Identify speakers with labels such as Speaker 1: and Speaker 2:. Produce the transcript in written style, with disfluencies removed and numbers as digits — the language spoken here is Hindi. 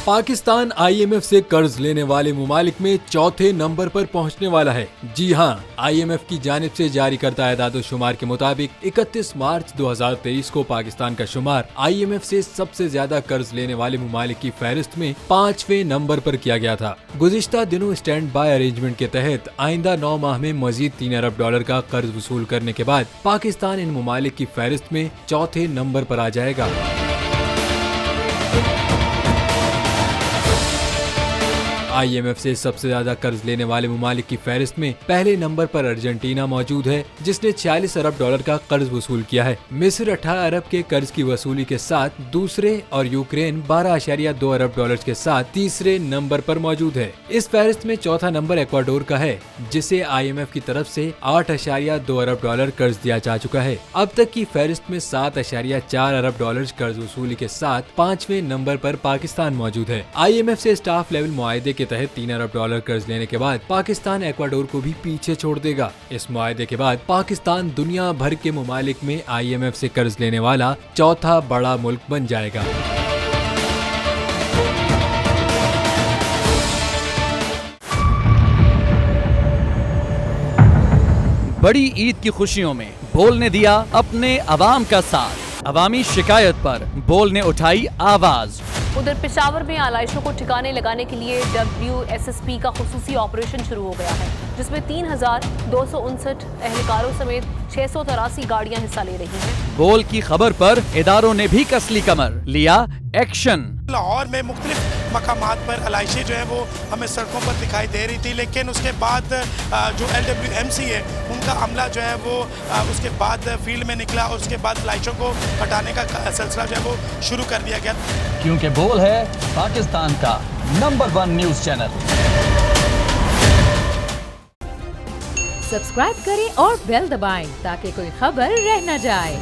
Speaker 1: पाकिस्तान IMF से कर्ज लेने वाले मुमालिक में चौथे नंबर पर पहुंचने वाला है। जी हां, IMF की जानिब से जारी करता एदाद-ओ-शुमार के मुताबिक 31 मार्च 2023 को पाकिस्तान का शुमार IMF से सबसे ज्यादा कर्ज लेने वाले मुमालिक की फहरिस्त में 5वें नंबर पर किया गया था। गुज़िश्ता दिनों स्टैंड बाय अरेंजमेंट के तहत आइंदा 9 माह में मजीद $3 अरब का कर्ज वसूल करने के बाद पाकिस्तान इन मुमालिक की फहरिस्त में चौथे नंबर पर आ जाएगा। IMF से सबसे ज्यादा कर्ज लेने वाले मुमालिक की फहरिस्त में पहले नंबर पर अर्जेंटीना मौजूद है, जिसने $46 अरब का कर्ज वसूल किया है। मिस्र 18 अरब के कर्ज की वसूली के साथ दूसरे और यूक्रेन 12.2 अरब डॉलर के साथ तीसरे नंबर पर मौजूद है। इस फहरिस्त में चौथा नंबर इक्वाडोर का है, जिसे IMF की तरफ से $8.2 अरब कर्ज दिया जा चुका है। अब तक की फहरिस्त में $7.4 अरब कर्ज वसूली के साथ 5वें नंबर पर पाकिस्तान मौजूद है। IMF से स्टाफ लेवल मुआहदे के तहत $3 अरब कर्ज लेने के बाद पाकिस्तान इक्वाडोर को भी पीछे छोड़ देगा। इस मुआहदे के बाद पाकिस्तान दुनिया भर के मुमालिक में IMF से कर्ज लेने वाला चौथा बड़ा मुल्क बन जाएगा।
Speaker 2: बड़ी ईद की खुशियों में बोल ने दिया अपने अवाम का साथ। अवामी शिकायत पर बोल ने उठाई आवाज।
Speaker 3: उधर पेशावर में आलाइशों को ठिकाने लगाने के लिए WSSP का खुसूसी ऑपरेशन शुरू हो गया है, जिसमें 3,259 एहलकारों समेत 683 गाड़ियां हिस्सा ले रही हैं।
Speaker 2: बोल की खबर पर इदारों ने भी कसली कमर, लिया एक्शन।
Speaker 4: लाहौर में मुख्तलिफ मकामात पर आलाइशें जो है वो हमें सड़कों पर दिखाई दे रही थी, लेकिन उसके बाद जो LWMC है उनका अमला जो है वो उसके बाद फील्ड में निकला और उसके बाद आलाइशों को हटाने का सिलसिला जो है वो शुरू कर दिया गया,
Speaker 5: क्योंकि बोल है पाकिस्तान का नंबर 1 न्यूज चैनल।
Speaker 6: सब्सक्राइब करें और बेल दबाएं ताकि कोई खबर रह न जाए।